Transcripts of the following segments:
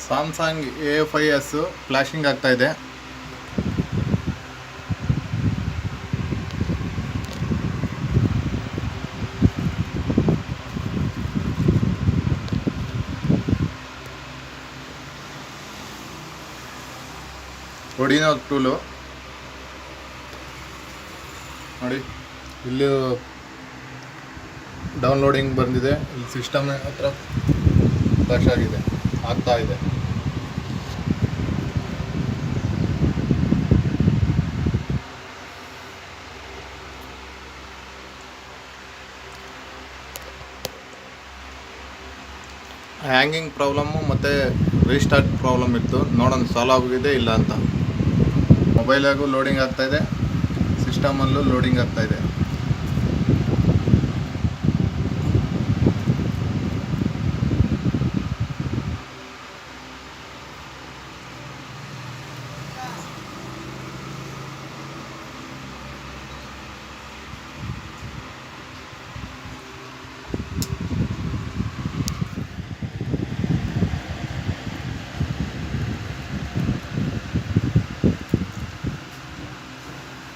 Samsung A5s flashing ಆಗ್ತಾ ಇದೆ. ಒಡಿನೋ tool ನೋಡಿ, ಇಲ್ಲಿ ಡೌನ್ಲೋಡಿಂಗ್ ಬಂದಿದೆ, ಇಲ್ಲಿ ಸಿಸ್ಟಮ್ ಹತ್ರ ಫ್ಲಾಶ್ ಆಗಿದೆ, ಆಗ್ತಾ ಇದೆ. ಹ್ಯಾಂಗಿಂಗ್ ಪ್ರಾಬ್ಲಮ್ಮು ಮತ್ತು ರೀಸ್ಟಾರ್ಟ್ ಪ್ರಾಬ್ಲಮ್ ಇತ್ತು, ನೋಡೋಣ ಸಾಲ್ವ್ ಆಗಿದೆ ಇಲ್ಲ ಅಂತ. ಮೊಬೈಲಾಗೂ ಲೋಡಿಂಗ್ ಆಗ್ತಾಯಿದೆ, ಸಿಸ್ಟಮಲ್ಲೂ ಲೋಡಿಂಗ್ ಆಗ್ತಾಯಿದೆ.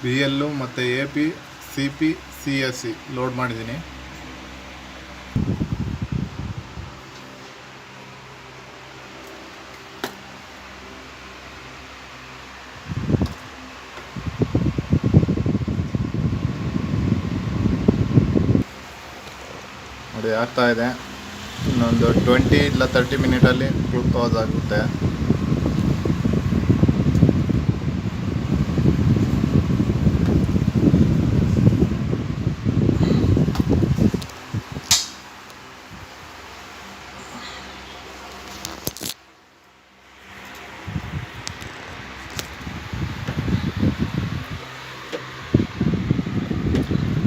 BL ಮತ್ತು AP CP CSE ಲೋಡ್ ಮಾಡಿದ್ದೀನಿ. ನೋಡಿ ಆಗ್ತಾ ಇದೆ, ಇನ್ನೊಂದು 20 ಇಲ್ಲ 30 ಮಿನಿಟಲ್ಲಿ ಕ್ಲೋಸ್ ಆಗುತ್ತೆ.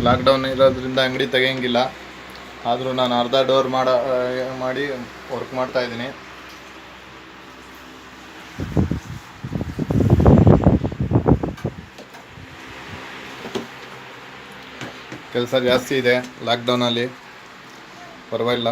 ಲಾಕ್ಡೌನ್ ಇರೋದ್ರಿಂದ ಅಂಗಡಿ ತೆಗೆಯಂಗಿಲ್ಲ, ಆದರೂ ನಾನು ಅರ್ಧ ಡೋರ್ ಮಾಡಿ ವರ್ಕ್ ಮಾಡ್ತಾಯಿದ್ದೀನಿ. ಕೆಲಸ ಜಾಸ್ತಿ ಇದೆ ಲಾಕ್ಡೌನಲ್ಲಿ, ಪರವಾಗಿಲ್ಲ.